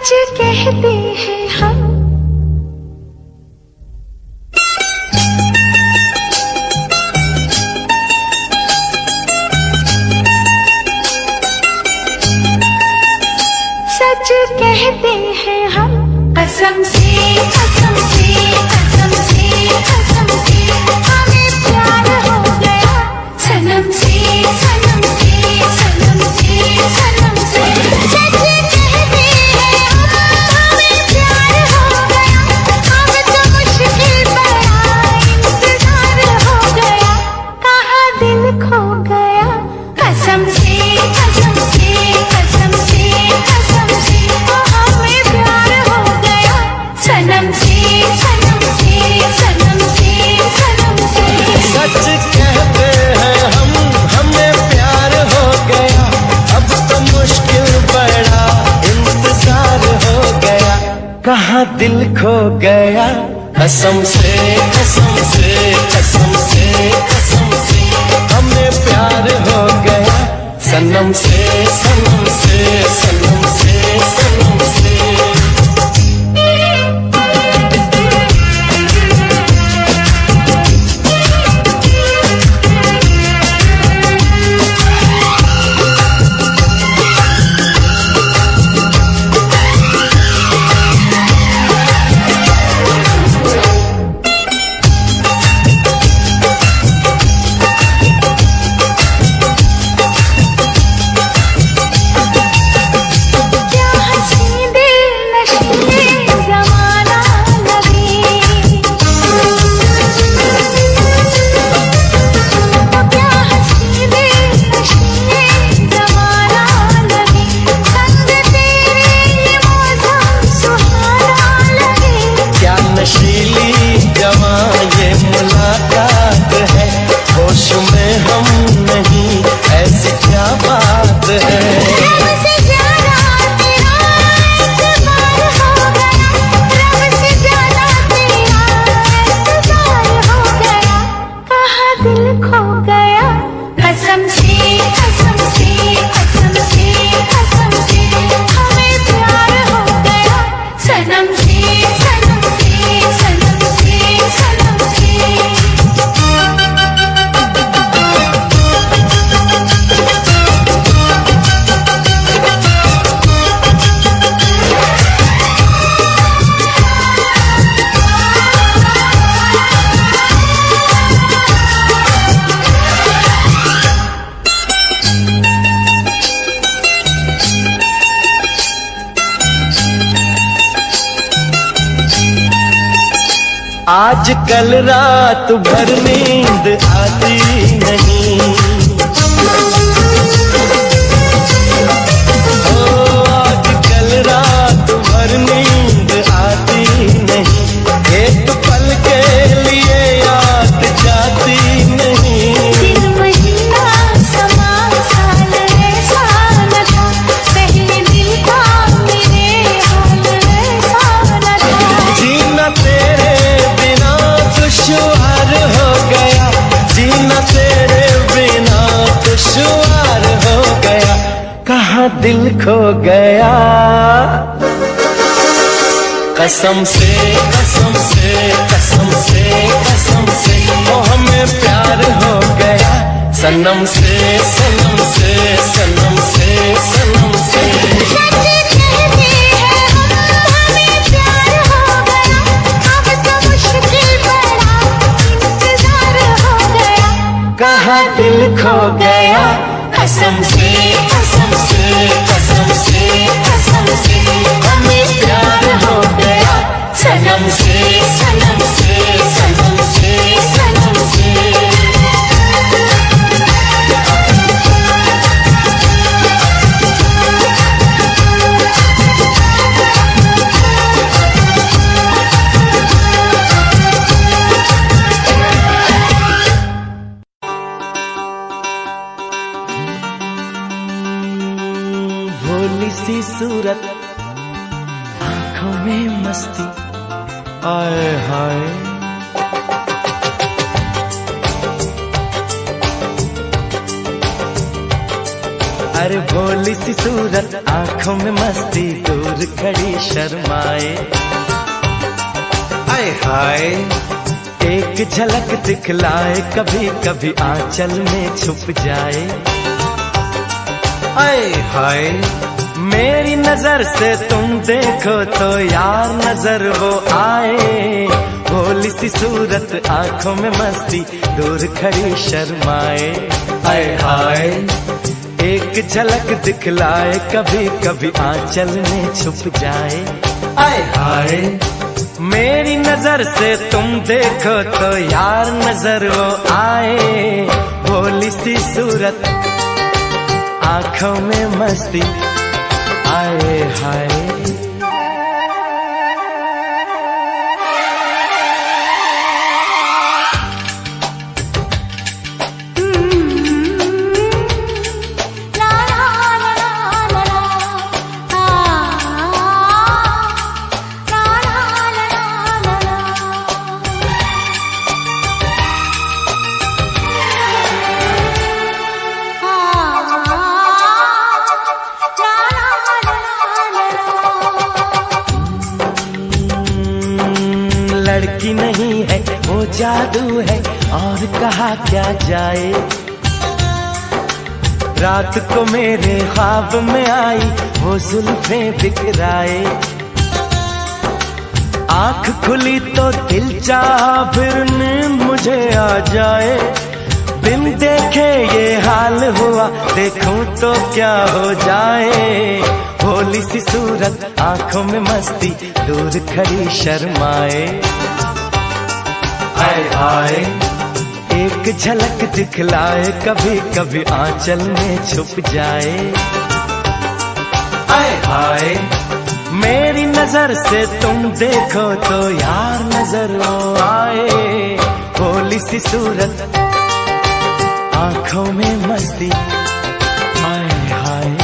सच कहते हैं हम। सच कहते हैं हम, कसम से कसम से कसम से कसम से हमें प्यार हो गया, सनम से सनम से सनम से सनम से। सच कहते हैं हम, हमें प्यार हो गया, अब तो मुश्किल बड़ा इंतजार हो गया, कहाँ दिल खो गया, कसम से कसम से कसम से कसम से हमें प्यार हो गया, सनम से सनम से सनम से सनम से। सच कहते हैं हम, हमें प्यार हो गया, अब तो मुश्किल बड़ा इंतजार हो गया, कहाँ दिल खो गया, कसम से कसम से कसम से कसम से हमें प्यार हो गया, सनम से सनम से सनम से सनम से। आजकल रात भर नींद आती नहीं, ओ आजकल रात भर नींद आती नहीं, एक पल के लिए याद जाती नहीं। दिन महीना समा साल ऐसा न था, पहले दिल का मेरे हाल ऐसा न था। जीना तेरे दुश्वार हो गया, जीना तेरे बिना दुश्वार हो गया, कहाँ दिल खो गया, कसम से कसम से कसम से कसम से ओ हमें प्यार हो गया, सनम से सनम से सनम से सनम से। कहाँ दिल खो गया, कसम से कसम से कसम से कसम से हमें प्यार हो गया, सनम से सनम से सनम से सनम से। भोली सी सूरत, आँखों में मस्ती, आए हाय अरे भोली सी सूरत, आंखों में मस्ती, दूर खड़ी शर्माए। आए हाय एक झलक दिखलाए, कभी कभी आंचल में छुप जाए। आए हाय मेरी नजर से तुम देखो तो यार नजर वो आए। भोली सी सूरत, आंखों में मस्ती, दूर खड़ी शर्माए। आए हाय एक झलक दिखलाए, कभी कभी आंचल में छुप जाए। आए हाय मेरी नजर से तुम देखो तो यार नजर वो आए। भोली सी सूरत, आंखों में मस्ती, आए हाय। लड़की नहीं है वो जादू है, और कहा क्या जाए। रात को मेरे ख्वाब में आई वो जुल्फें बिखराए। आंख खुली तो दिल चाहा फिर नींद मुझे आ जाए। बिन देखे ये हाल हुआ, देखूं तो क्या हो जाए। भोली सी सूरत, आंखों में मस्ती, दूर खड़ी शर्माए। आए हाय एक झलक दिखलाए, कभी कभी आंचल में छुप जाए। आए हाय मेरी नजर से तुम देखो तो यार नजर आए। भोली सी सूरत, आंखों में मस्ती, आए हाय।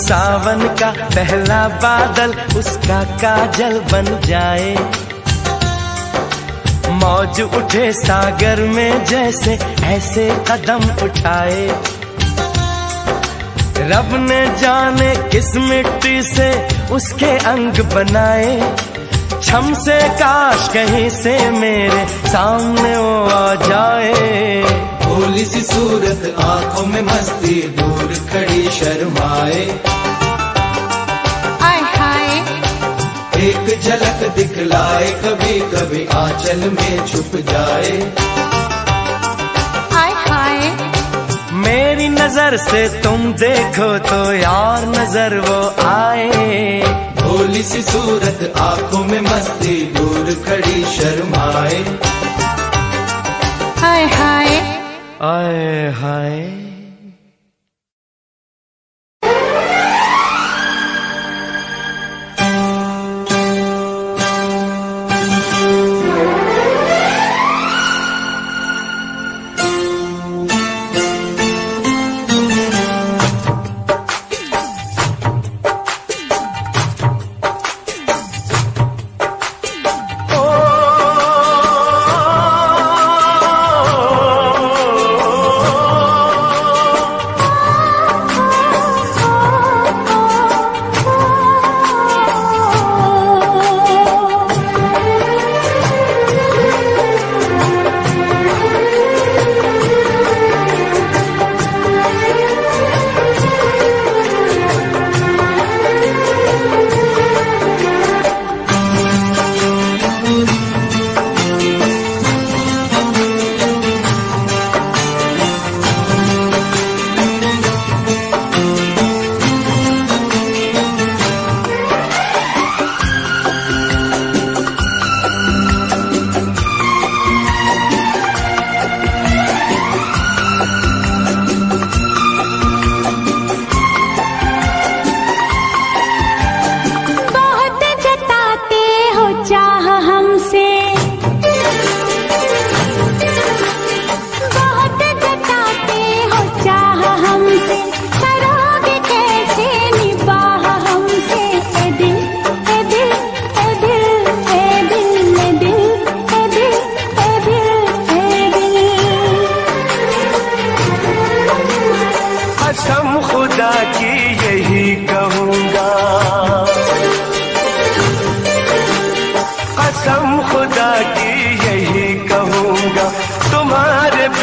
सावन का पहला बादल उसका काजल बन जाए। मौज उठे सागर में जैसे ऐसे कदम उठाए। रब ने जाने किस मिट्टी से उसके अंग बनाए। छम से काश कहीं से मेरे सामने वो आ जाए। भोली सी सूरत, आंखों में मस्ती, दूर खड़ी शर्माए। आय हाय एक झलक दिखलाए, कभी कभी आंचल में छुप जाए। आय हाय मेरी नजर से तुम देखो तो यार नजर वो आए। भोली सी सूरत, आंखों में मस्ती, दूर खड़ी शर्माए। हाय हाय आए हाय।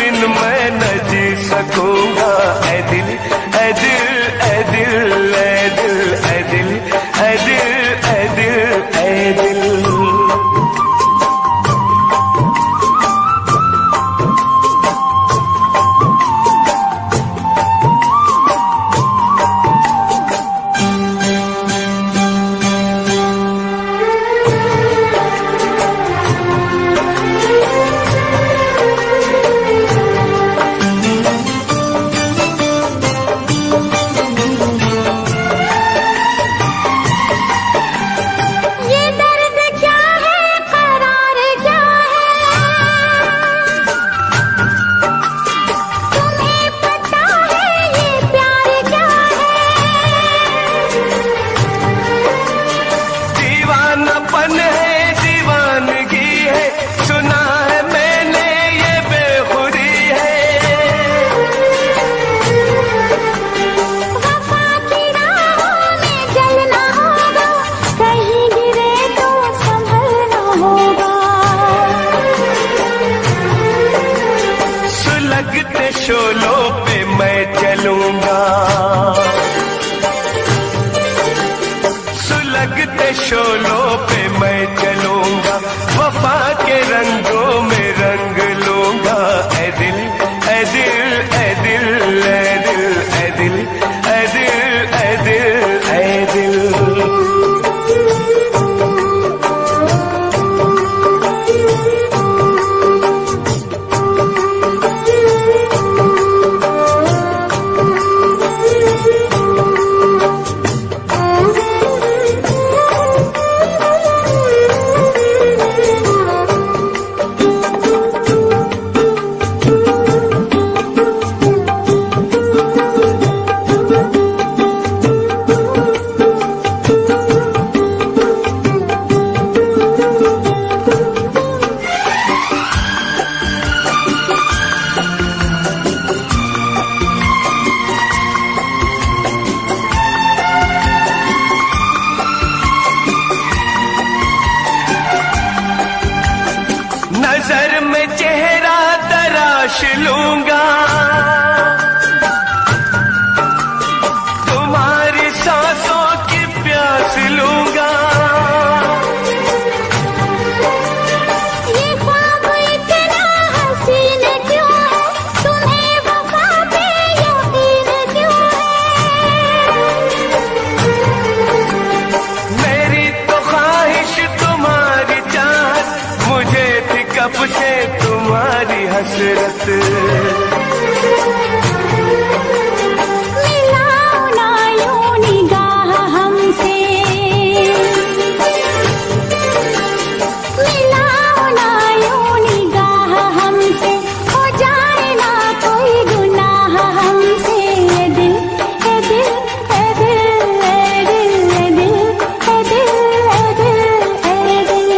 बिन मैं न जी सकूंगा। ऐ दिल ऐ दिल ऐ दिल ऐ दिल ऐ दिल ऐ दिल ऐ दिल ऐ दिल। शोलों पे मैं चलूंगा, सुलगते शोलों पे मैं चलूंगा, वफा के रंगों में रंग लूंगा। ऐ दिल ऐ दिल ऐ दिल ऐ दिल ऐ दिल ऐ दिल ऐ दिल ऐ दिल। नजर में चेहरा तराश लूंगा, तुम्हारी सांसों की प्यास लूंगा। ये ख्वाब इतना हसीन क्यों है, तुम्हें वफा पे यकीन क्यों है। मेरी तो ख्वाहिश तुम्हारी चाहत, मुझे थी कब से तुम्हारी हसरत। मिलाओ ना यूं निगाह हमसे, मिलाओ ना यूं निगाह हमसे, हो जाए ना कोई गुनाह हमसे। ए दिल ए दिल ए दिल ए दिल ए दिल ए दिल ए दिल ए दिल।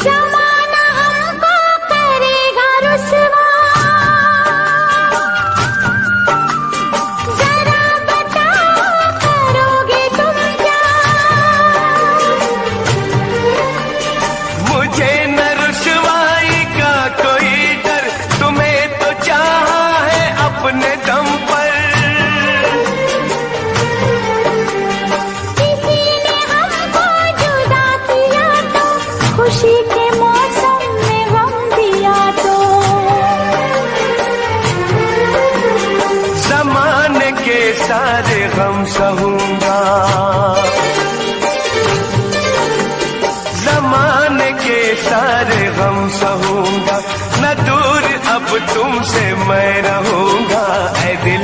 जमाना हमको करेगा रुसवा, जरा बताओ करोगे तुम क्या। मुझे न रुसवाई का कोई डर, तुम्हें तो चाहा है अपने दम पर। किसी ने हमको जुदा किया तो, खुशी के मौसम में गम दिया तो। ज़माने के सारे गम सहूंगा, ज़माने के सारे गम सहूंगा, न दूर अब तुमसे मैं रहूंगा। ऐ दिल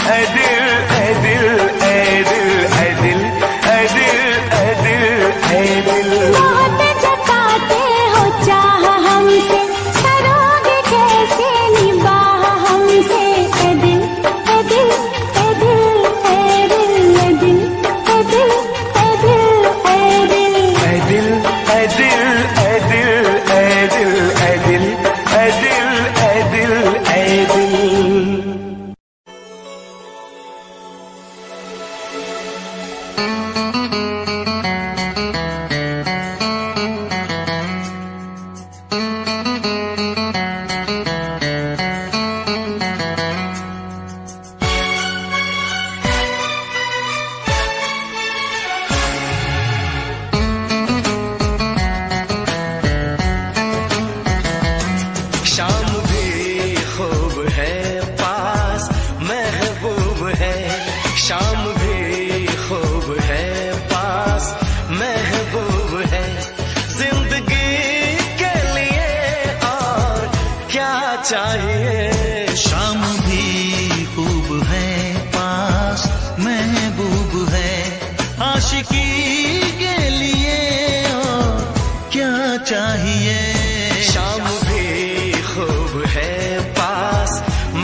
ऐ दिल ऐ दिल ऐ दिल ऐ दिल ऐ दिल ऐ दिल ऐ दिल। बहुत जताते हो चाह हमसे, करोगे कैसे निबाह हमसे। ए दिल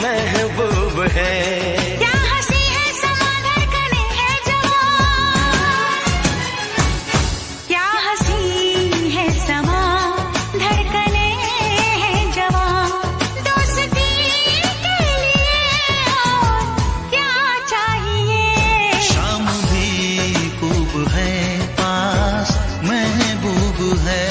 महबूब है। क्या हंसी है समा धड़कने है जवां, क्या हंसी है समा धड़कने है जवां। दोस्ती के लिए और क्या चाहिए। शाम भी खूब है पास महबूब है।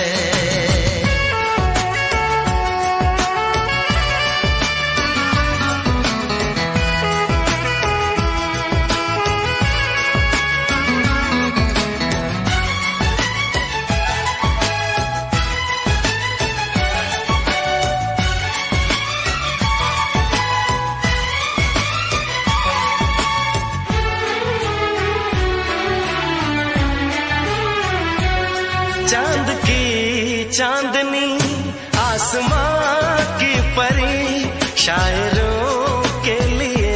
चांद की चांदनी आसमां की परी, शायरों के लिए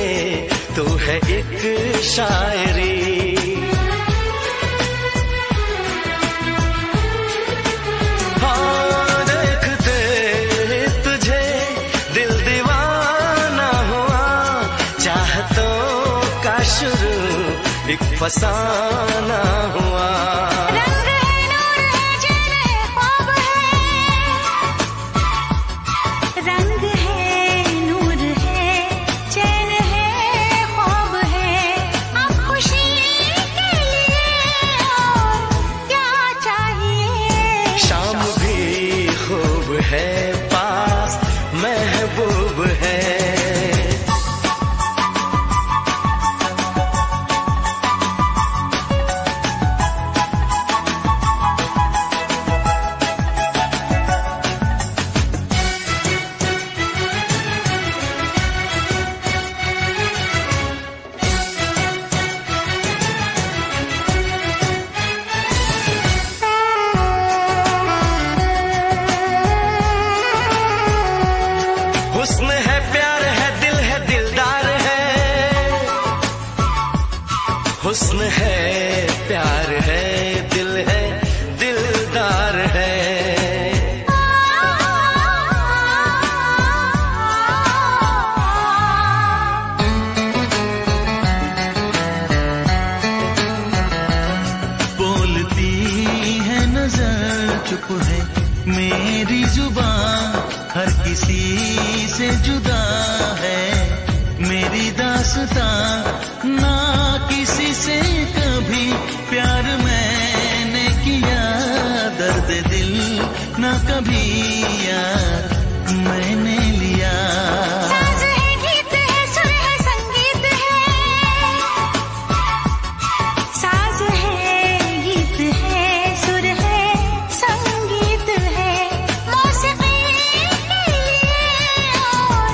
तू है एक शायरी। हाँ देखते तुझे दिल दीवाना हुआ, चाहतों का शुरू एक फसाना हुआ। रंग है नूर है चैन है ख्वाब है, अब खुशी के लिए और क्या चाहिए। शाम भी खूब है पास महबूब है। हुस्न है प्यार है दिल है दिलदार है। हुस्न है प्यार है दिल है दिलदार है। बोलती है नजर चुप है मेरी जुबान, हर किसी से जुदा है मेरी दास्तां। ना किसी से कभी प्यार मैंने किया, दर्द दिल ना कभी यार मैंने लिया। साज है गीत है सुर है संगीत है, साज है गीत है सुर है संगीत है। मौसीकी के लिए और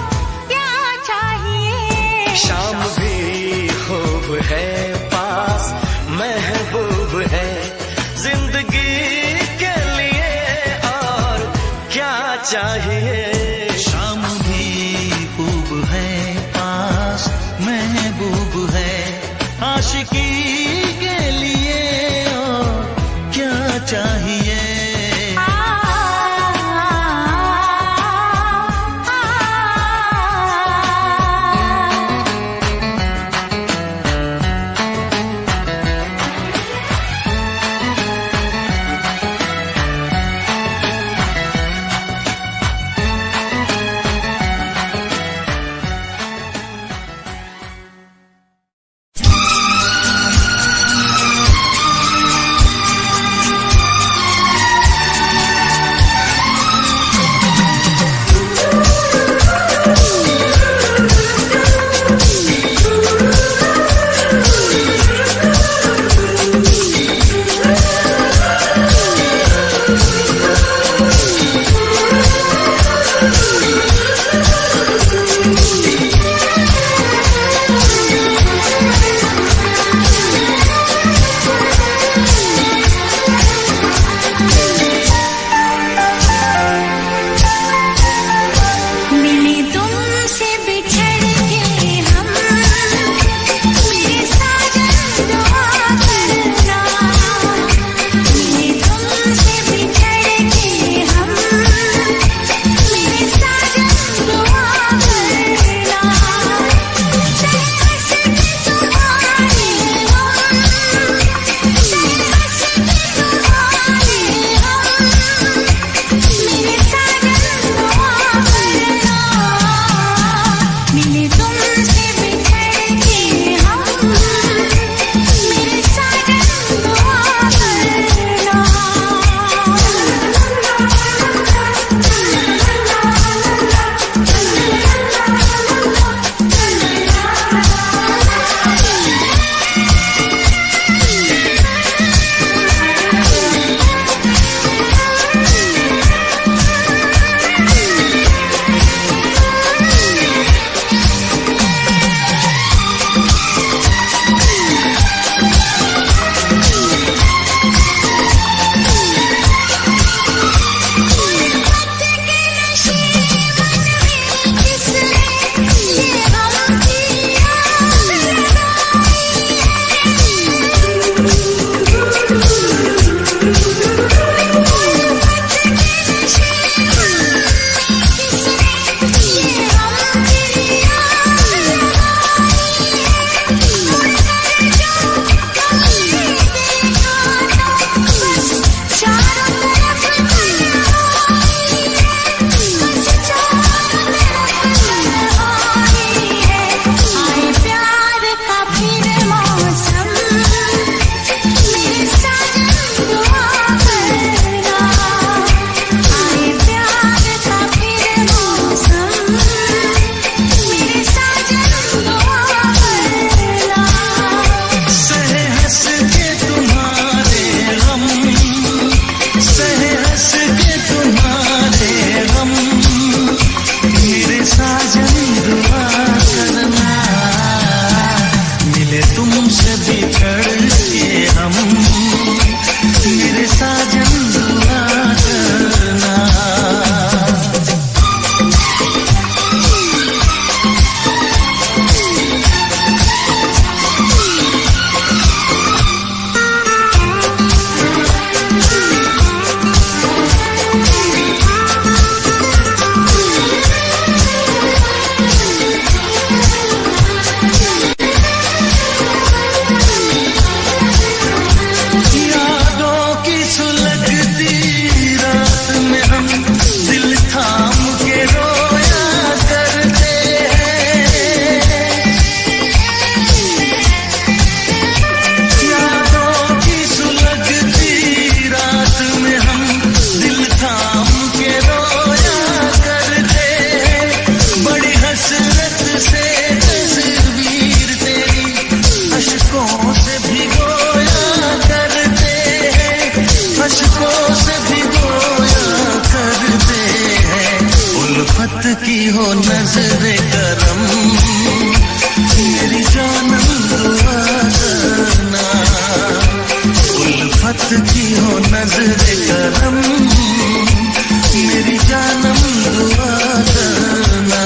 क्या चाहिए। शाम भी खूब है पास महबूब है, जिंदगी के लिए और क्या चाहिए। शाम भी खूब है पास महबूब है, आशिकी के लिए और क्या चाहिए। हो नजर करम, मेरी जानम दुआ करना। उल्फत की हो नजर करम, मेरी जानम दुआ करना।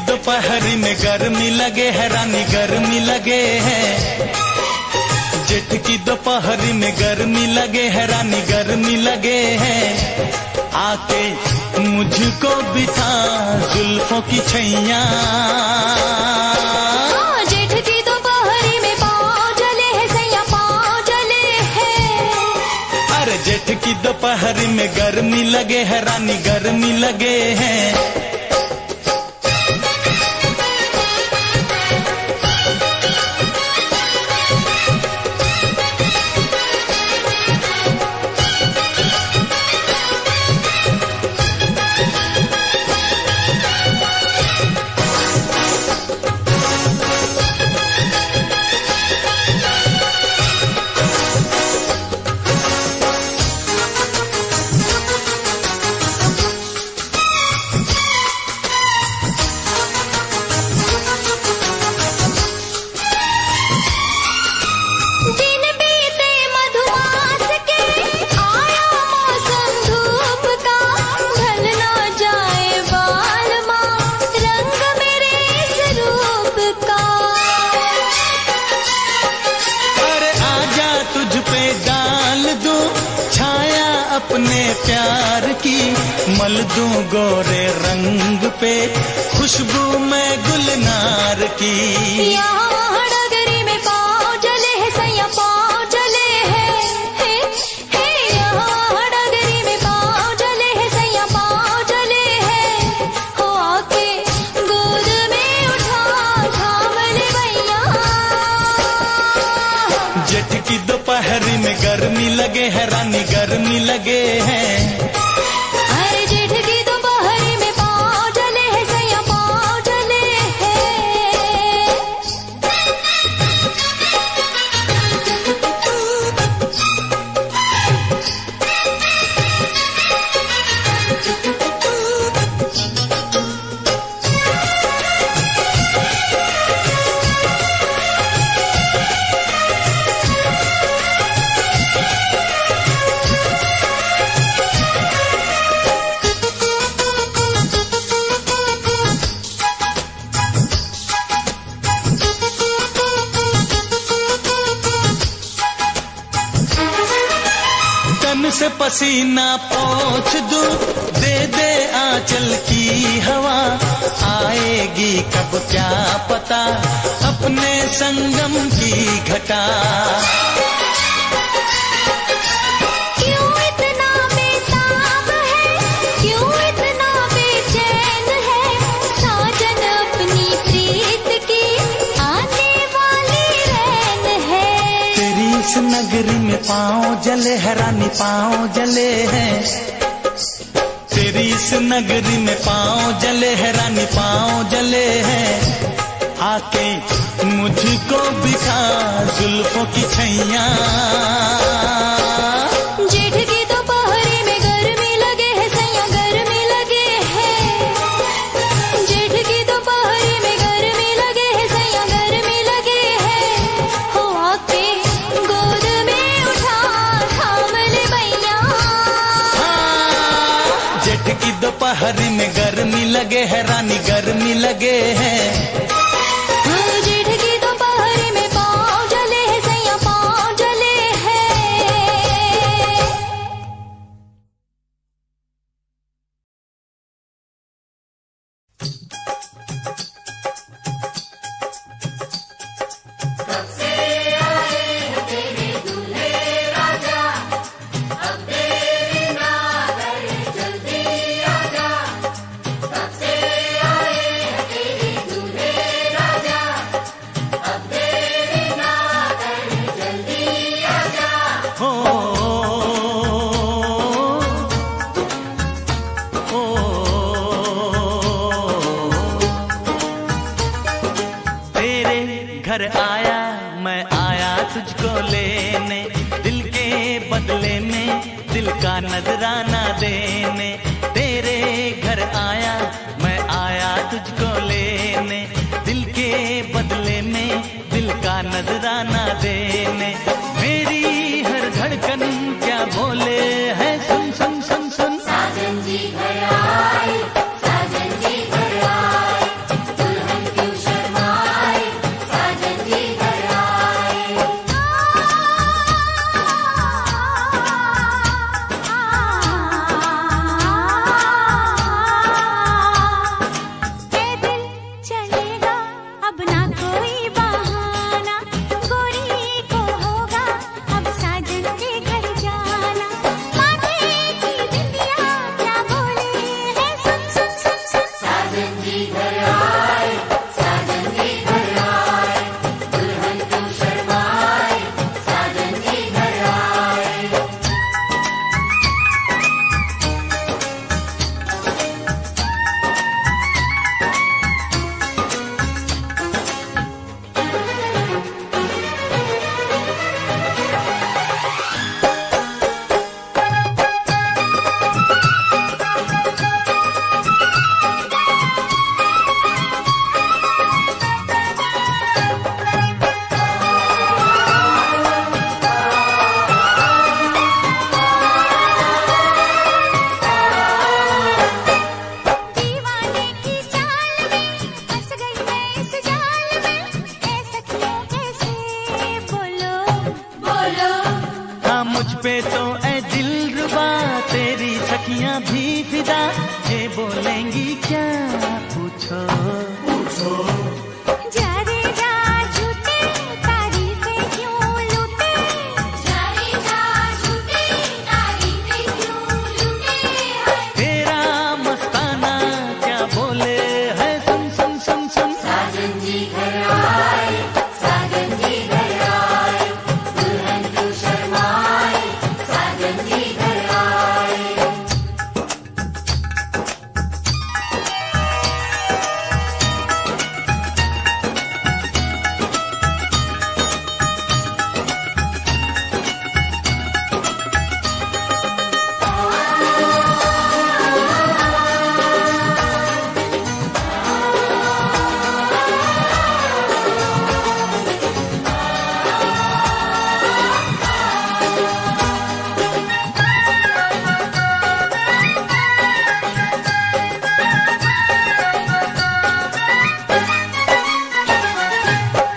दोपहरी में गर्मी लगे है रानी गर्मी लगे है। जेठ की दोपहरी में गर्मी लगे है रानी गर्मी लगे है। आके मुझको बिठा जुल्फों की छैया। जेठ की दोपहरी में पाँव जले है सैया पाँव जले है। अरे जेठ की दोपहरी में गर्मी लगे है रानी गर्मी लगे है। प्यार की, मल दूं गोरे रंग पे खुशबू मैं गुलनार की। यहाँ डगरी में पाँव जले है सैया पाँव जले है, यहाँ डगरी में पाँव जले है सैया पाँव जले है। हो आके गोद में उठा थाम ले भैया। जेठ की दोपहरी में गर्मी लगे है रानी गर्मी लगे हैं। अरे जेठ की दोपहरी में पाँव जले है सैया पाँव जले है। तन से पसीना पोंछ दूं, दे दे आंचल की हवा, आएगी कब क्या पता अपने संगम की घटा। क्यों इतना बेताब है, क्यों इतना बेचैन है, साजन अपनी प्रीत की आने वाली रैन है। तेरी इस नगरी में पाँव जले है रानी पाँव जले हैं। तेरी इस नगरी में पाँव जले है रानी पाँव जले हैं। आके मुझको बिखा जुल्फों की छैया। जेठ की दोपहरी में गर्मी लगे है सैया गर्मी लगे है। जेठ की दोपहरी में गर्मी लगे है सैया गर्मी लगे है। हो आके गोद में उठा थाम ले भैया। जेठ की दोपहरी में गर्मी लगे है रानी गर्मी लगे हैं। जेठ की दोपहरी में पाँव जले है सैया पाँव जले है। घर आया मैं आया तुझको लेने, दिल के बदले में दिल का नजराना देने। तेरे घर आया मैं आया तुझको लेने, दिल के बदले में दिल का नजराना देने। मेरी हर धड़कन क्या बोले है सुन सुन सुन सुन। साजन जी घर आए, साजन जी घर आए, दुल्हन क्यों शर्माए, साजन जी घर आए। ये दिल चलेगा अब ना कोई बहाना, गोरी को होगा अब साजन के घर जाना। माथे की बिंदिया क्या बोले है सुन सुन सुन सुन। साजन जी घर आए, साजन जी घर आए, दुल्हन क्यों शर्माए, साजन जी घर आए। दीवाने की चाल में फंस गई मैं इस जाल में, ऐसा क्यों कैसे बोलो बोलो। हाँ मुझ पे तो ऐ दिलरुबा तेरी सखियां भी फिदा, ये बोलेंगी क्या पूछो पूछो। जा रे जा झूठे तारीफें क्यों लूटे, जा रे जा झूठे तारीफें क्यों लूटे। तेरा मस्ताना क्या बोले है, सुन सुन सुन सुन। साजन जी घर आए, साजन जी घर आए, दुल्हन क्यों शर्माए, साजन जी घर आए।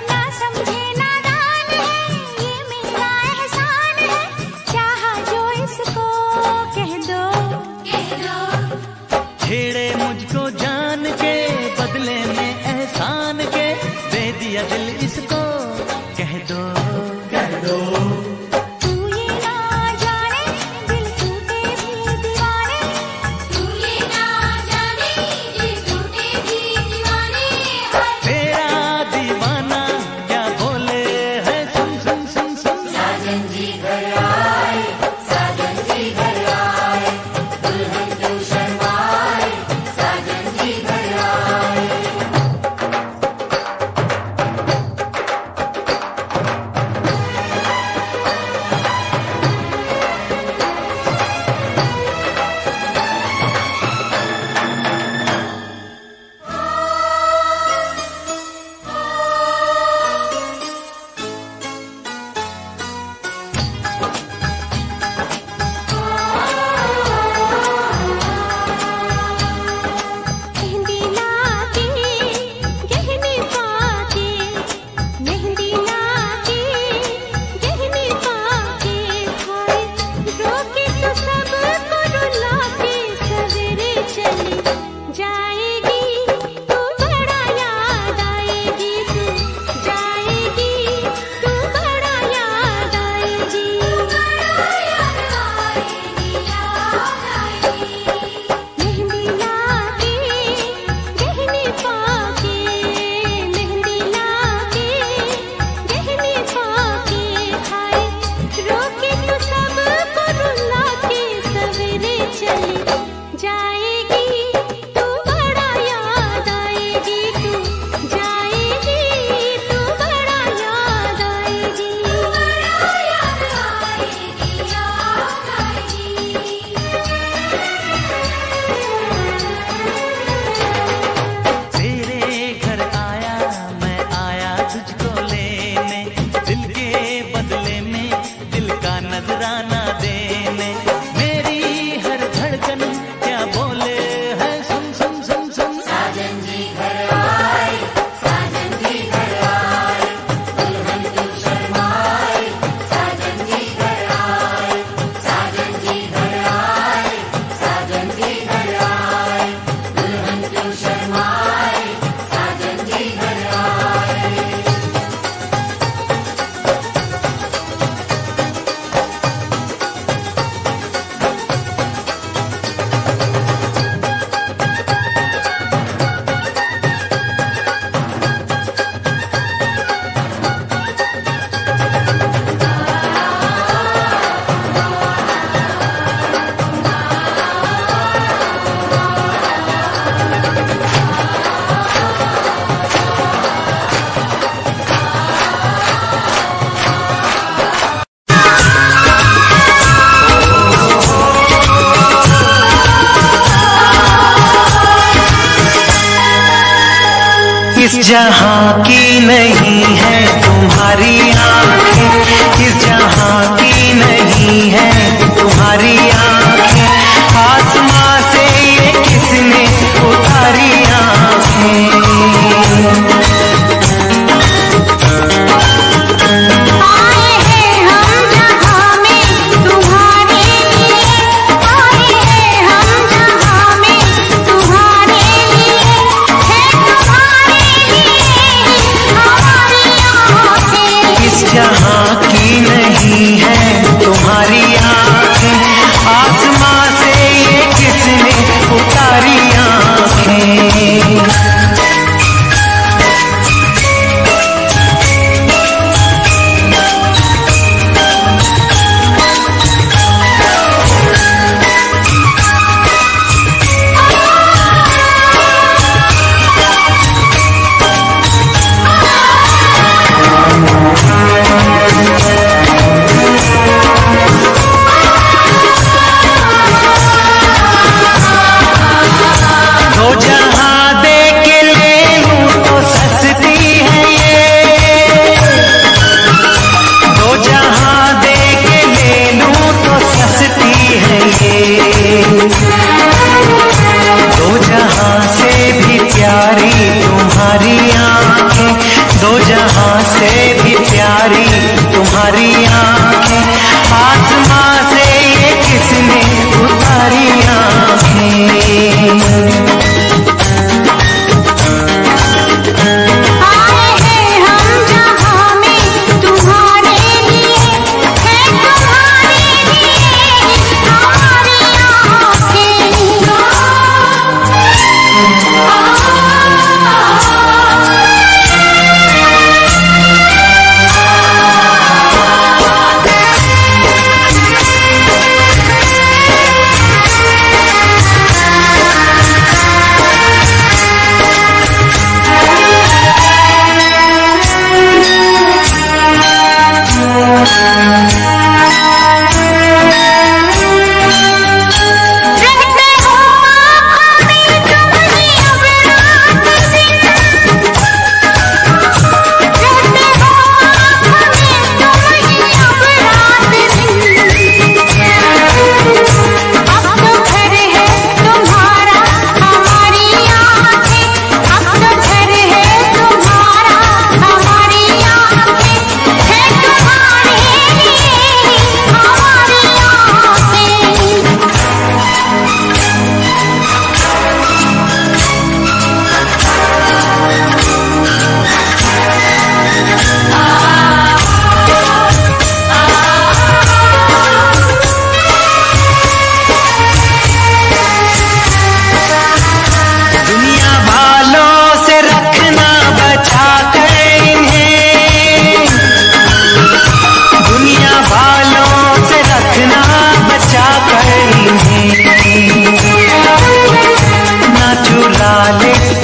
ना समझे नादान है, ये मेरा एहसान है, चाहा जो इसको कह दो, कह दो। छेड़े मुझको जान के, बदले में एहसान के, दे दिया दिल इसको, कह दो कह दो। तू ये ना जाने दिल टूटे भी दीवाने, तू ये ना जाने दिल टूटे भी दीवाने। तेरा दीवाना क्या बोले है, सुन सुन सुन सुन। साजन जी घर आए, साजन जी घर आए, दुल्हन क्यों शर्माए, साजन जी घर आए। मेहंदी लाके गहने पाके, मेहंदी लाके गहने पाके, हाय रोके तो सबको रुला के, सवेरे चली जाएगी तू, बड़ा याद आएगी तू, जाएगी तू, बड़ा याद आएगी, बड़ा याद आएगी, याद आएगी। मेहंदी लाके गहने पाके, मेहंदी लाके गहने पाके, हाय रोके तो सबको रुला के, सवेरे चली जाएगी तू, बड़ा याद आएगी तू, जाएगी तू, बड़ा याद आएगी, बड़ा याद आएगी, याद आएगी। तेरे घर आया मैं, आया तुझको लेने, दिल के बदले में दिल का नजराना देने। मेरी हर धड़कन क्या बोले है, सुन सुन सुन सुन। साजन जी घर आए, साजन जी घर आए, दुल्हन क्यों शर्माए, साजन जी घर आए, साजन जी घर आए, साजन जी घर आए, दुल्हन क्यों शर्माए, साजन जी घर आए। इस जहां की नहीं है तुम्हारी आंखें, इस जहां की नहीं है तुम्हारी आंखें, आसमां से ये किसने उतारी आंखें। आए हैं हम जहां में तुम्हारे लिए, आए हैं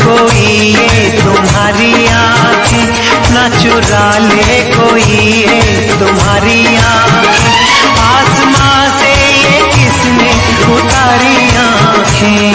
कोई ये तुम्हारी आंखें, ना चुरा ले कोई ये तुम्हारी आंखें। आसमां से ये किसने उतारी आंखें।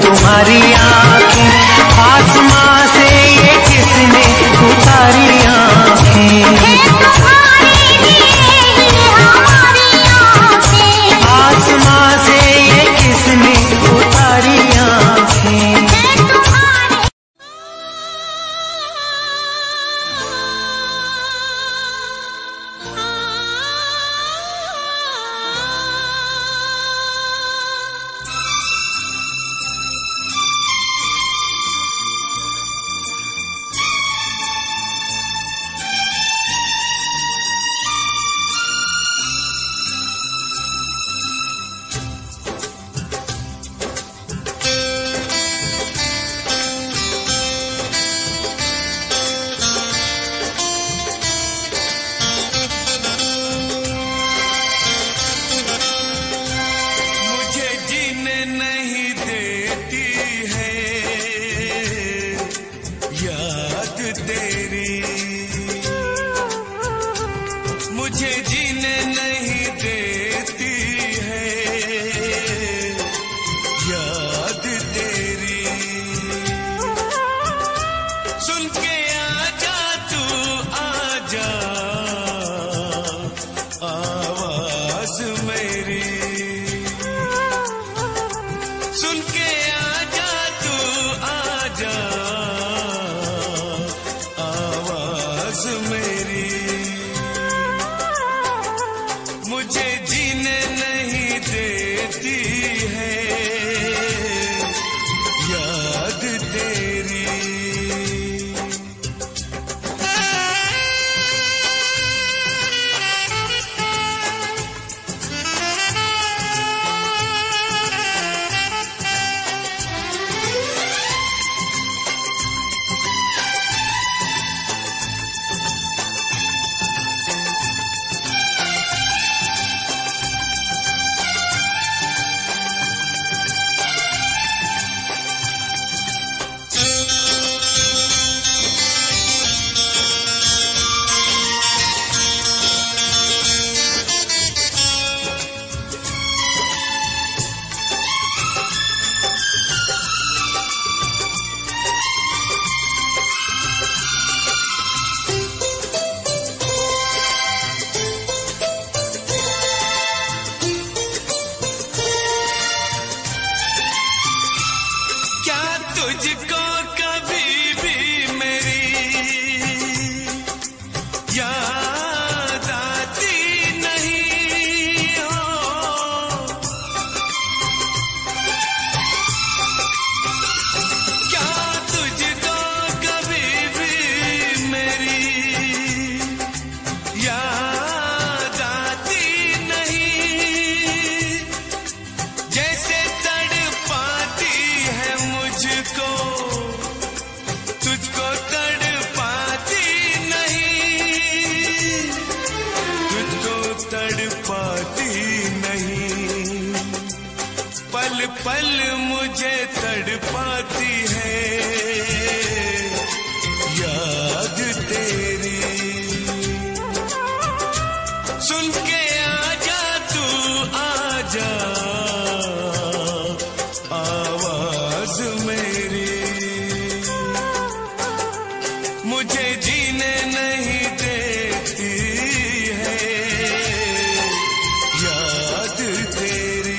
तुम्हारी आंखें, आसमां से ये किसने उतारी आंखें। आसमां से ये किसने उतारी आंखें। मुझे जीने नहीं देती है याद तेरी। सुन के आजा तू आजा आवाज मेरी। सुन के आजा तू आजा आवाज मेरी। मुझे जीने नहीं देती है याद तेरी। तुझको कभी भी मेरी याद आती नहीं हो। क्या तुझको कभी भी मेरी याद आती नहीं। जैसे तड़पाती है मुझको तुझको तड़पाती नहीं। तुझको तड़पाती नहीं। पल पल मुझे तड़पाती है याद तेरी। सुन के आजा तू आजा आवाज मेरी। मुझे जीने नहीं देती है याद तेरी।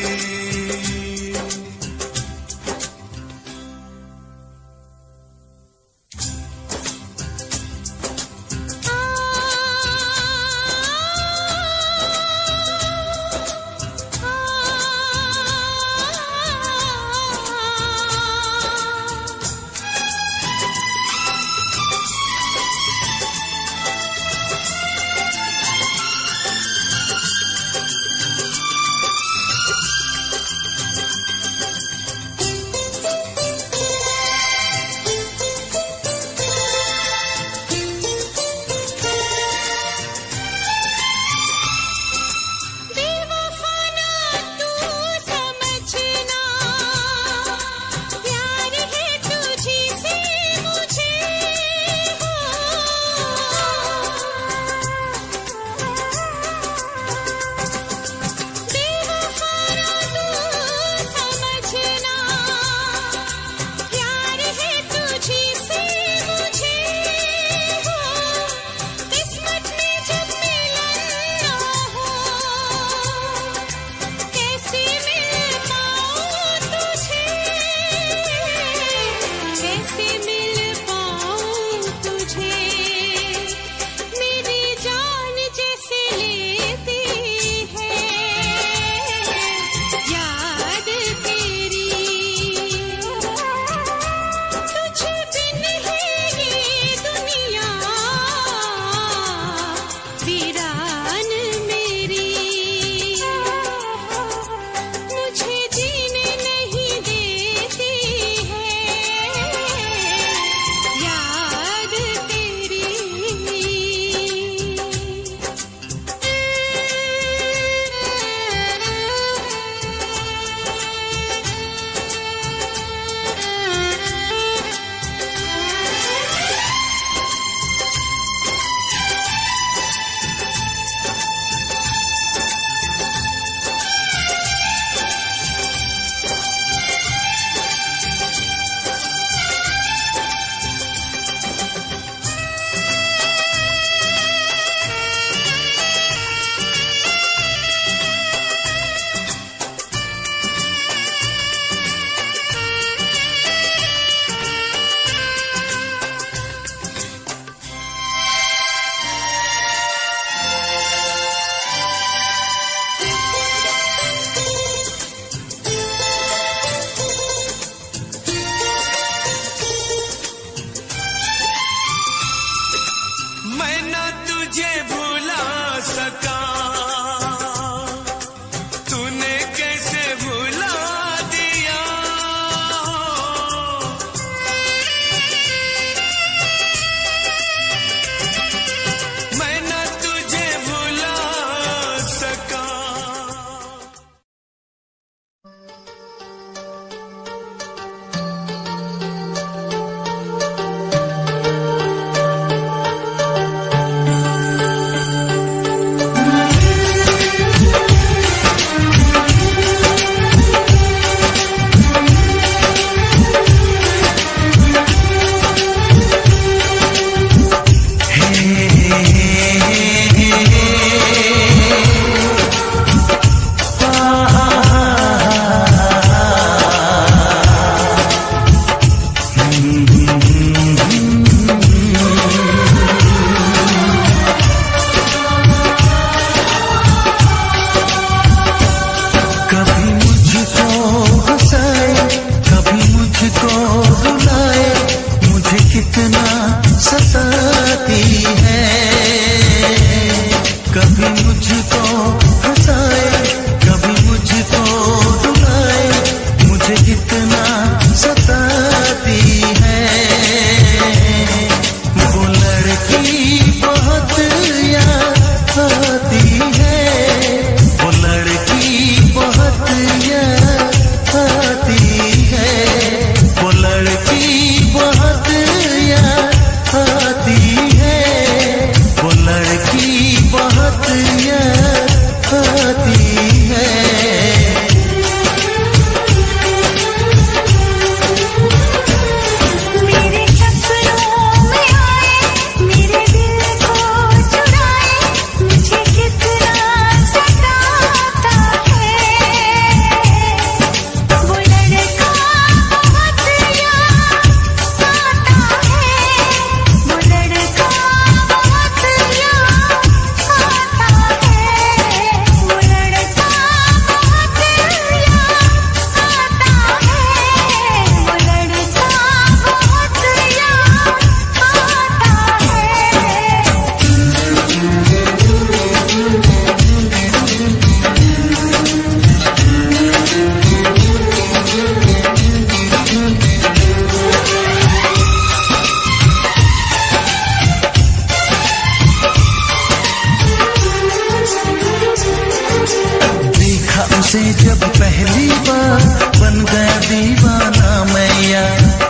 तुझसे जब पहली बार बन गया दीवाना मैया,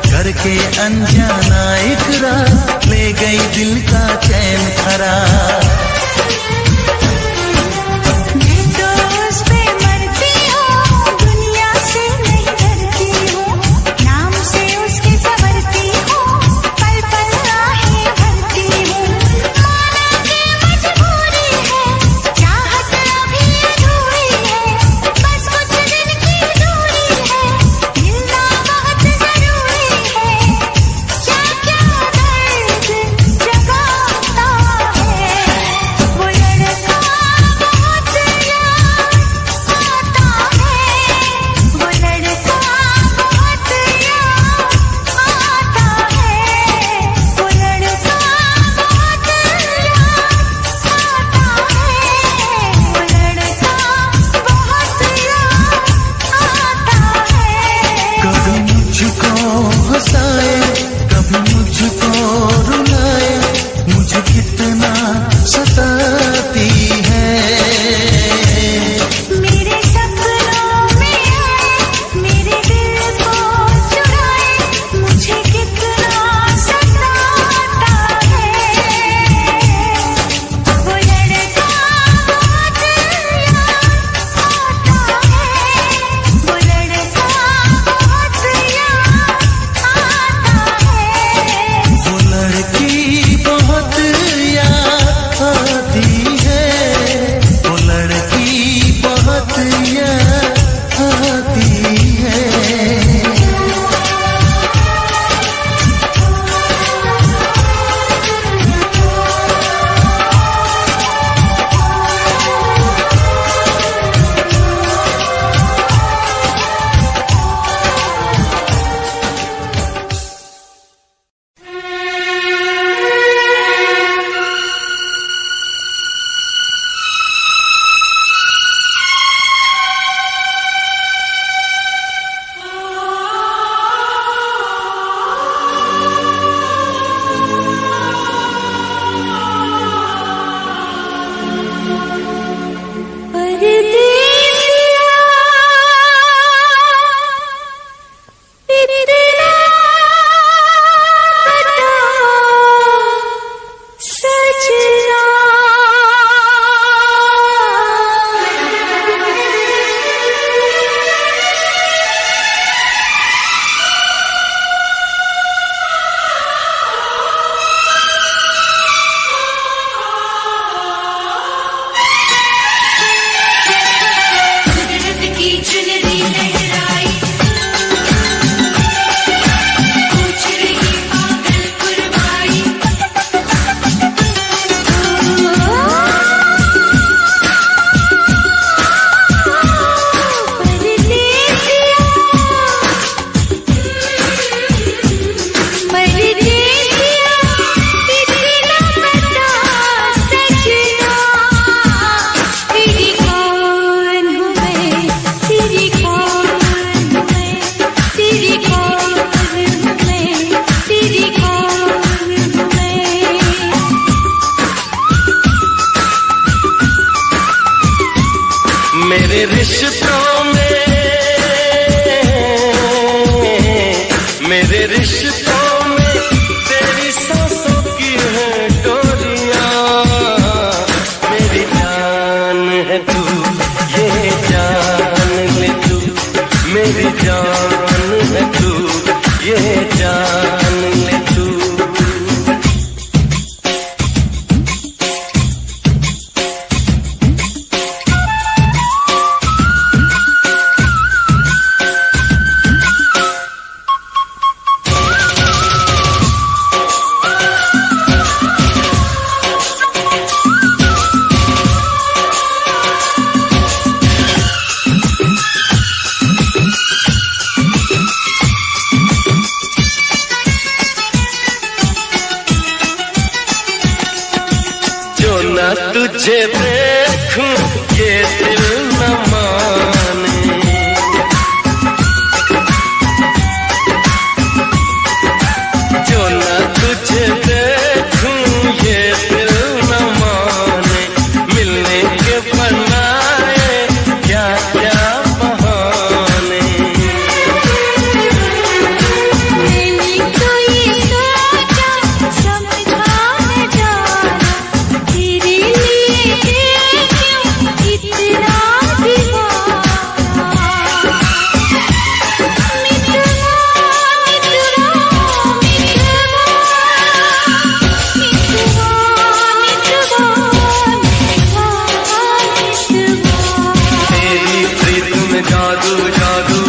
करके अनजाना इकरार ले गई दिल का चैन करार। मैं तो उस पे मरती हूँ, दुनिया से नहीं डरती हूँ, नाम से उसके संवरती हूँ, पल पल राहें भरती हूँ। माना कि मजबूरी है, चाहत अभी अधूरी है, बस कुछ दिन की दूरी है, मिलना बहुत जरूरी है। क्या क्या दर्द जगाता है वो लड़का, बहुत याद आता है वो लड़का, बहुत याद आता है वो लड़का, बहुत याद आता है वो लड़का, बहुत याद आता है। कभी मुझको हंसाए, कभी मुझको रुलाए, मुझे कितना सताती है। मेरे सपनों में आए, मेरे दिल को चुराए, मुझे कितना सताता है वो लड़का, बहुत याद आता है वो लड़का, बहुत याद आता है। वो लड़की बहुत याद आती है, वो लड़की बहुत याद आती है। मेरे रिश्तों में, मेरे रिश्तों में तेरी सांसों की है डोरियां। मेरी जान है तू, ये जान ले तू, मेरी जान है तू, ये जान ले तू। जादू जादू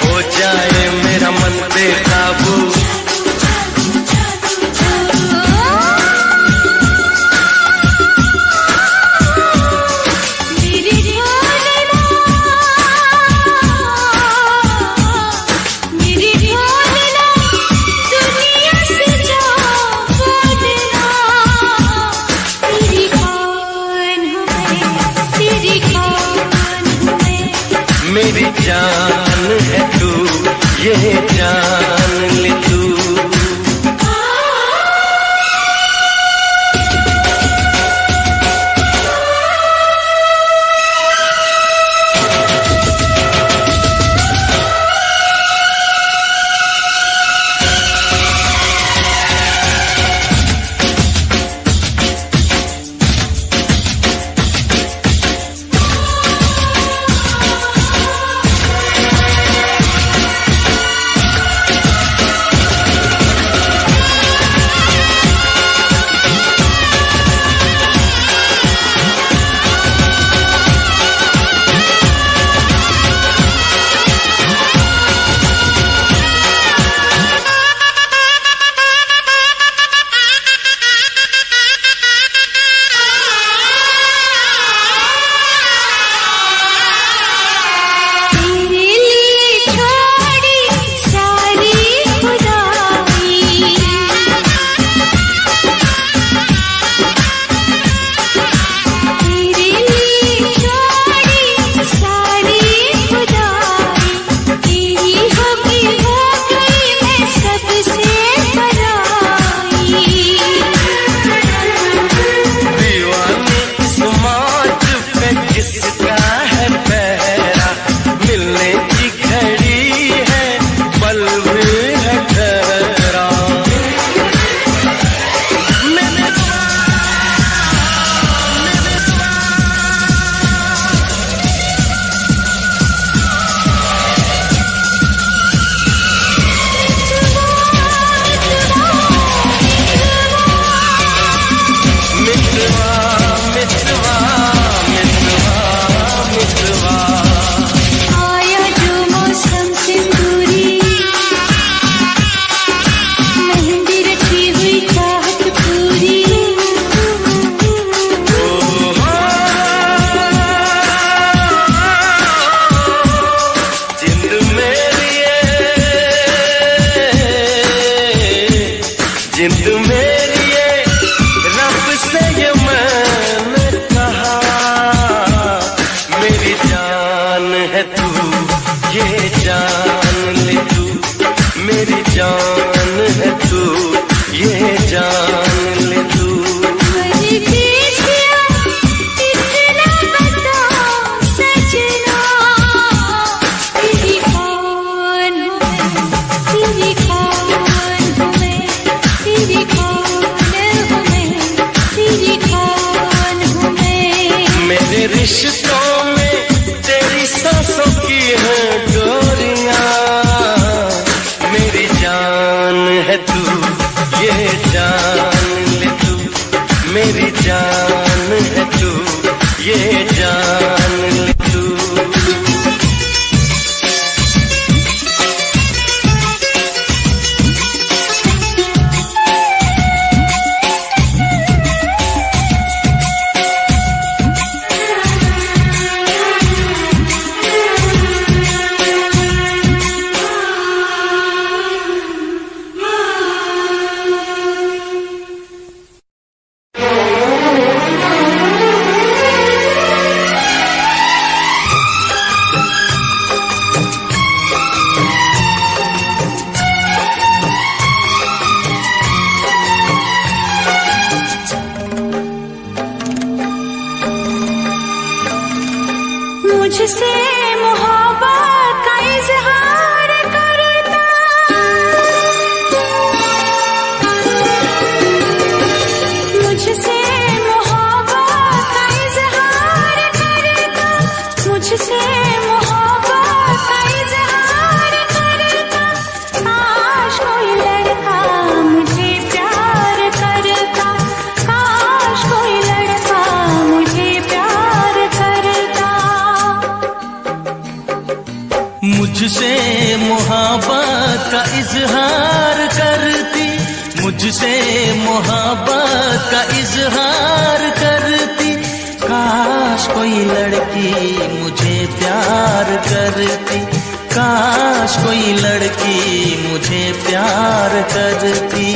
हो जाए मेरा मन बेकाबू। मेरी जान है तू, ये जान ले तू। जिंद मेरी ये रब से ये मैंने कहा, मेरी जान है तू, ये जान ले तू। मेरी जान है तू, ये जान ले तू। मेरे रिश्तों में तेरी सांसों की है डोरियां, मेरी जान है तू, ये जान ले तू। मेरी जान है तू, ये जान ले तू। मुझसे मोहब्बत का इजहार करता, मुझसे मोहब्बत का इजहार करता, मुझसे मोहब्बत का इजहार करता। काश कोई लड़का मुझे प्यार करता, काश कोई लड़का मुझे प्यार करता। का इजहार करती, मुझसे मोहब्बत का इजहार करती। काश कोई लड़की मुझे प्यार करती, काश कोई लड़की मुझे प्यार करती।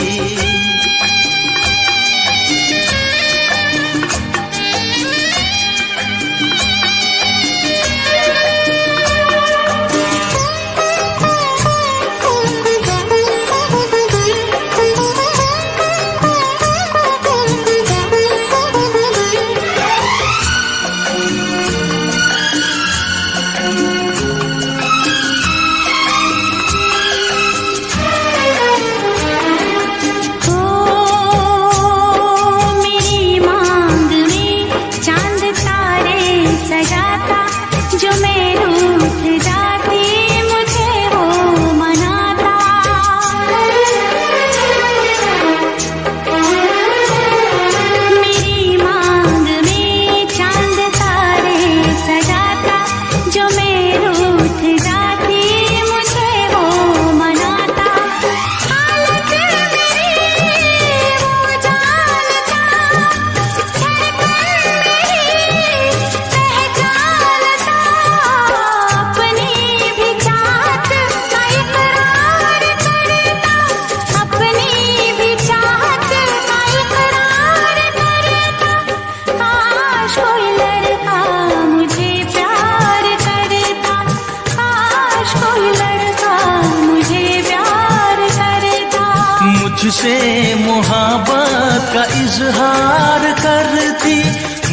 मुझसे मोहब्बत का इजहार करती,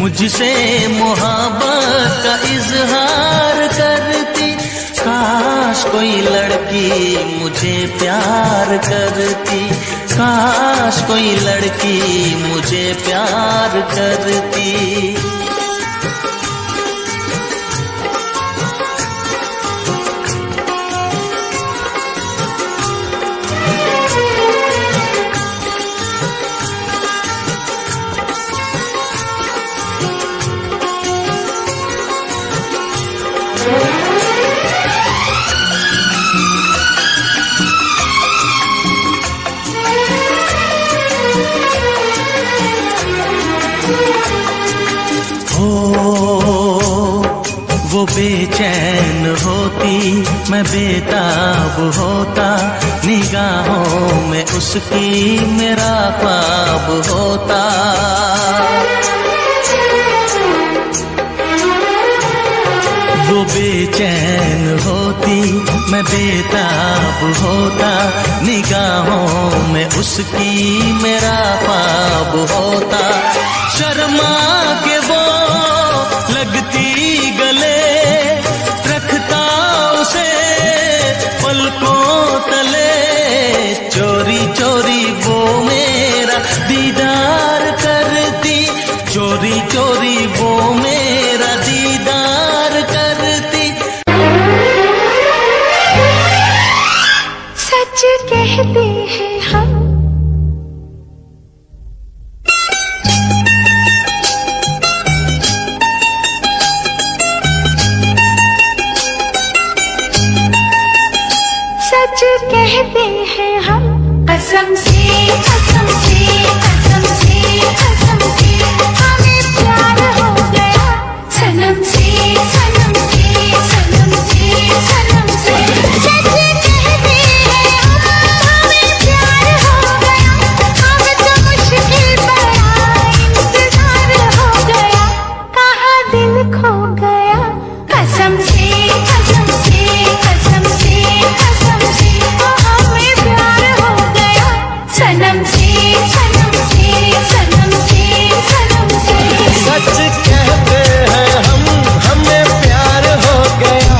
मुझसे मोहब्बत का इजहार करती। काश कोई लड़की मुझे प्यार करती, काश कोई लड़की मुझे प्यार करती। वो बेचैन होती, मैं बेताब होता, निगाहों में उसकी मेरा ख्वाब होता। वो बेचैन होती, मैं बेताब होता, निगाहों में उसकी मेरा ख्वाब होता। शर्मा के वो लगती गले, रखता उसे पलकों तले, चोरी चोरी वो मेरा दीदार करती, चोरी चोरी वो मेरा दीदार करती। सच कहते हैं हम, सच कहते हैं हम, कसम से कसम से कसम से कसम से हमें प्यार हो गया, सनम से सनम से सनम से सनम से। सच कहते हैं हम, हमें प्यार हो गया, अब तो मुश्किल बड़ा इंतजार हो गया, कहाँ दिल खो गया, कसम से कसम से कसम से कसम से हमें प्यार हो गया, सनम से सनम से सनम से सनम से। सच कहते हैं हम, हमें प्यार हो गया,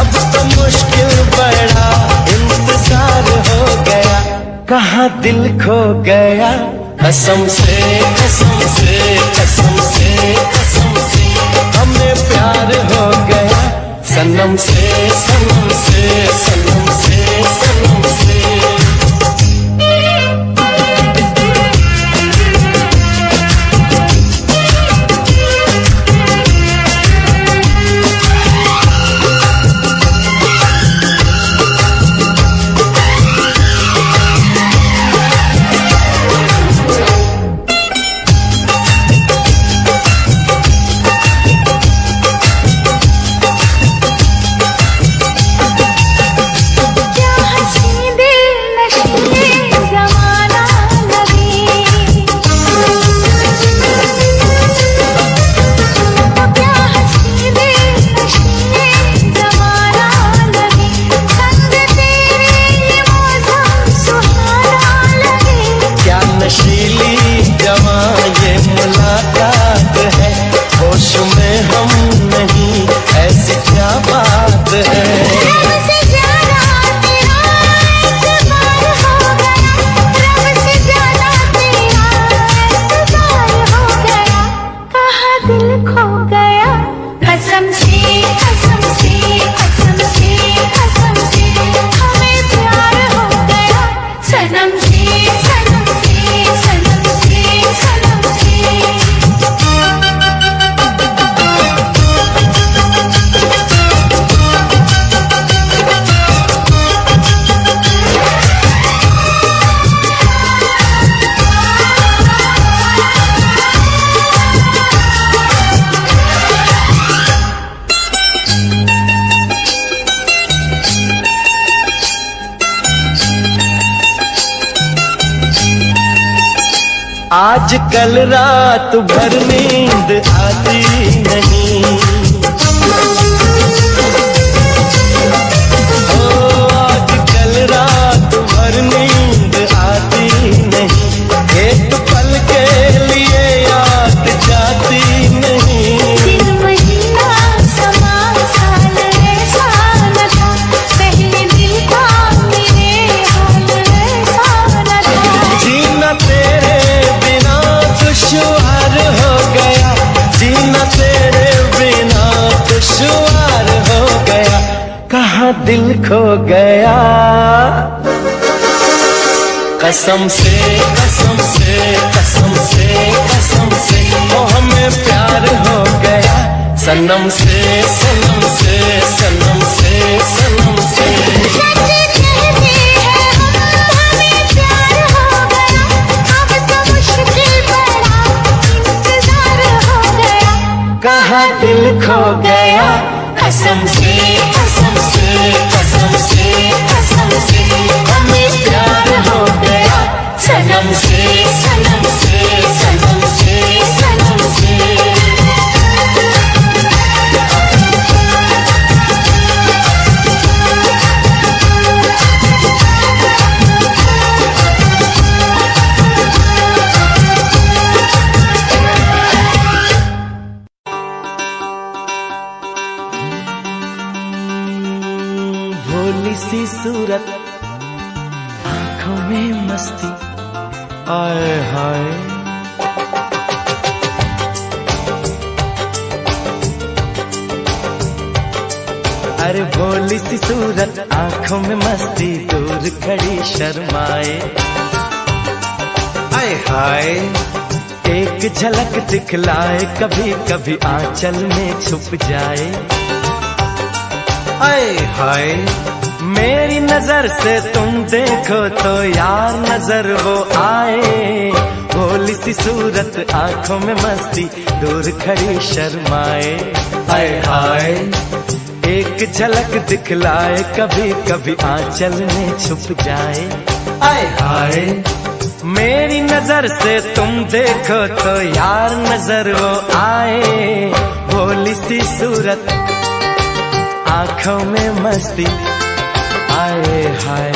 अब तो मुश्किल बड़ा इंतजार हो गया, कहाँ दिल खो गया, कसम से कसम से कसम से कसम से हमें प्यार हो गया, सनम से सनम से सनम से सनम से। आज कल रात भर नींद आती नहीं, ओ आज कल रात भर नींद आती नहीं, एक पल के लिए याद जाती नहीं। दिन महीना समा साल ऐसा न था, पहले दिल का मेरे हाल ऐसा न था। जीना तेरे बिना दुश्वार हो गया, जीना तेरे बिना दुश्वार हो गया। कहाँ दिल खो गया, कसम से कसम से कसम से कसम से ओ हमें प्यार हो गया, सनम से सनम से सनम से सनम से। सच कहते हैं हम, हमें प्यार हो गया, अब तो मुश्किल बड़ा इंतजार हो गया। कहाँ दिल खो गया, कसम से कसम से कसम से कसम से हमें प्यार हो गया, सनम से सनम से सनम से सनम से। भोली सी सूरत, आंखों में मस्ती, आए हाय। अरे भोली सी सूरत, आंखों में मस्ती, दूर खड़ी शर्माए, आए हाय। एक झलक दिखलाए, कभी कभी आंचल में छुप जाए, आए हाय। मेरी नजर से तुम देखो तो यार नजर वो आए, भोली सी सूरत, आंखों में मस्ती, दूर खड़ी शर्माए, आए हाय। एक झलक दिखलाए, कभी कभी आंचल में छुप जाए, आए हाय। मेरी नजर से तुम देखो तो यार नजर वो आए, भोली सी सूरत, आंखों में मस्ती, आए हाय।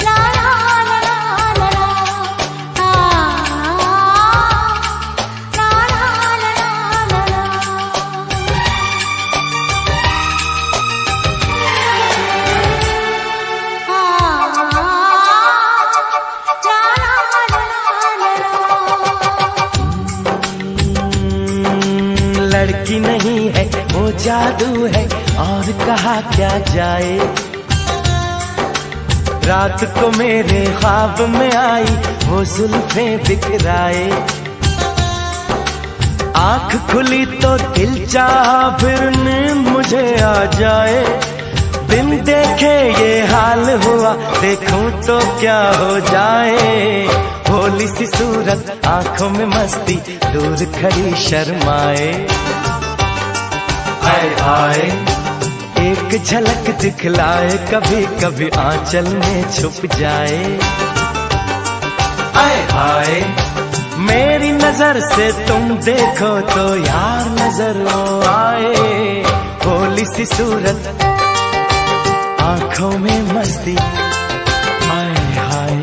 ला ला ला ला ला ला, ला ला ला ला ला। लड़की नहीं है वो जादू है, और कहा क्या जाए। रात को मेरे ख्वाब में आई, वो जुल्फें बिखराए, आंख खुली तो दिल चाहा फिर नींद मुझे आ जाए। बिन देखे ये हाल हुआ, देखूं तो क्या हो जाए। भोली सी सूरत, आंखों में मस्ती, दूर खड़ी शर्माए, आए आए। एक झलक दिखलाए, कभी कभी आंचल में छुप जाए, आए आए। मेरी नजर से तुम देखो तो यार नजर वो आए। भोली सी सूरत, आंखों में मस्ती, आए हाय।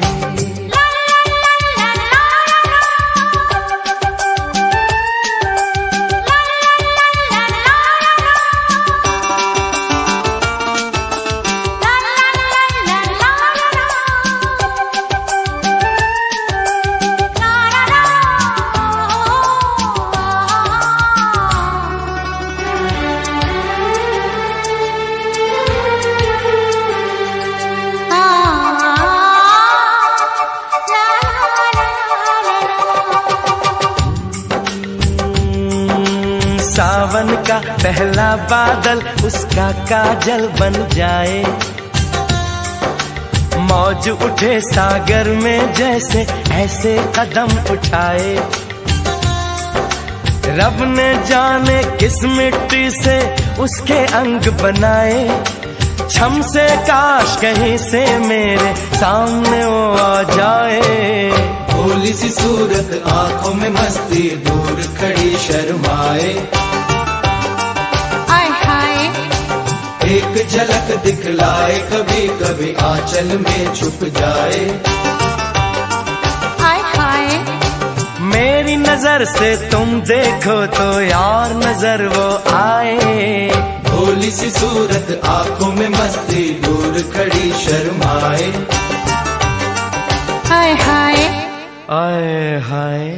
सावन का पहला बादल उसका काजल बन जाए। मौज उठे सागर में जैसे ऐसे कदम उठाए। रब ने जाने किस मिट्टी से उसके अंग बनाए, छम से काश कहीं से मेरे सामने वो आ जाए। भोली सी सूरत आंखों में मस्ती, दूर खड़ी शर्माए। आय हाय एक झलक दिखलाए, कभी कभी आंचल में छुप जाए। आय हाय मेरी नजर से तुम देखो तो यार नजर वो आए। भोली सी सूरत आंखों में मस्ती, दूर खड़ी शर्माए। हाय हाय आए हाय।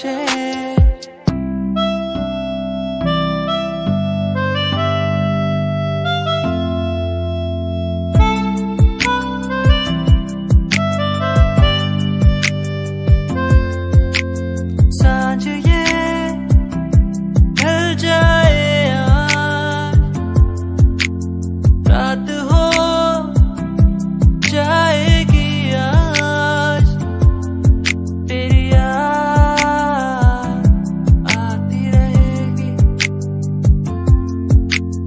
मुझे। सांझ ये ढल जाए यार, रात हो जाएगी आज, तेरी याद आती रहेगी,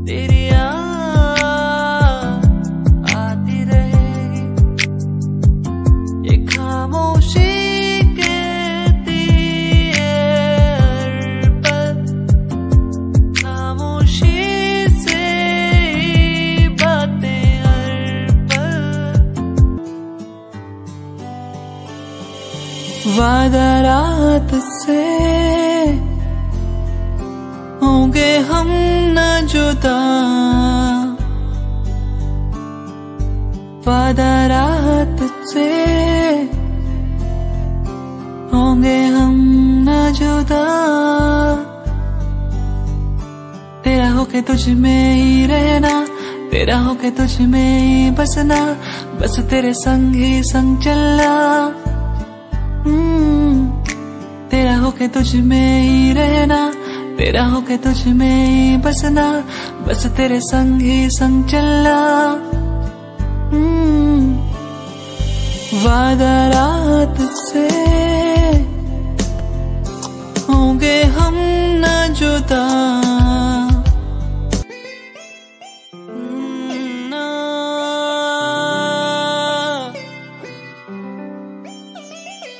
तेरी याद आती रहेगी। ये खामोशी कहती है हर पल, खामोशी से ही बातें हर पल। वादा रात से होंगे हम न जुदा, वादा रात से होंगे हम न जुदा। तेरा होके तुझ में ही रहना, तेरा होके तुझ में ही बसना, बस तेरे संग ही संग चलना। तेरा होके तुझ में ही रहना, तेरा होके तुझ में ही बसना, बस तेरे संग ही संग चलना। वादा रात से होंगे हम न जुदा।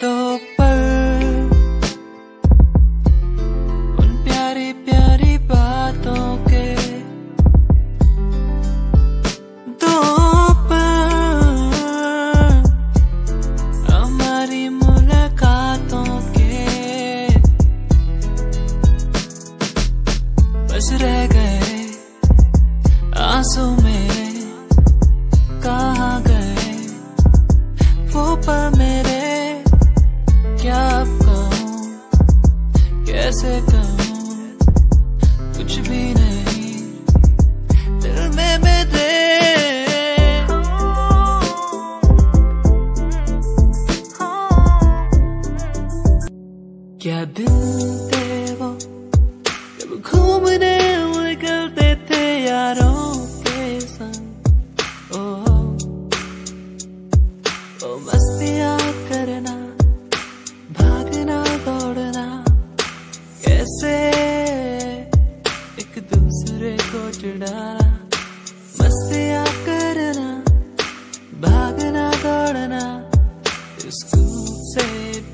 तो पर उन प्यारी प्यारी बातों के दो पर, हमारी मुलाकातों के बस रह गए आंसू मेरे, कहाँ गए वो पल मेरे। क्या अब कहूँ, कैसे कहूँ, कुछ भी नहीं दिल में मेरे। क्या दिन थे वो जब घूमने निकलते थे यारों के संग। ओ मस्तियाँ करना, भागना दौड़ना, कैसे एक दूसरे को चिढ़ाना। मस्तियाँ करना, भागना दौड़ना, स्कूल से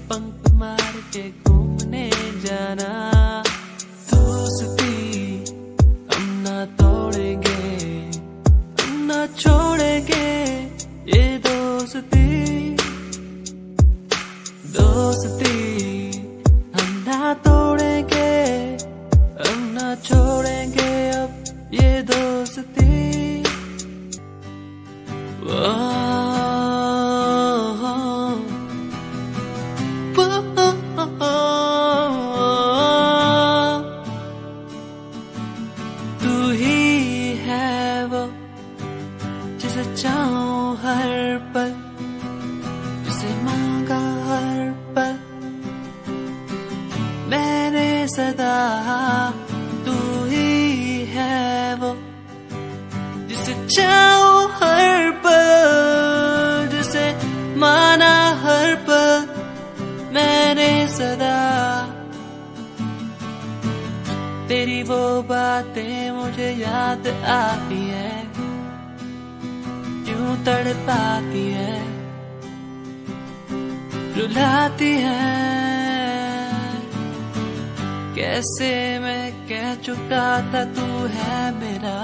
बंक मार के घूमने जाना। दोस्ती हम ना तोड़ेंगे, हम ना छोड़ेंगे ये दोस्ती। दोस्ती हम ना तोड़ेंगे, हम ना छोड़ेंगे अब ये दोस्ती। तू ही है वो जिसे चाहूं हर पल, जिसे मांगा हर पल मैंने सदा। तू ही है वो जिसे चाहूं हर पल, जिसे माना हर पल मैंने सदा। तेरी वो बातें मुझे याद आती है, क्यों तड़पाती है, रुलाती है। कैसे मैं कह चुका था तू है मेरा,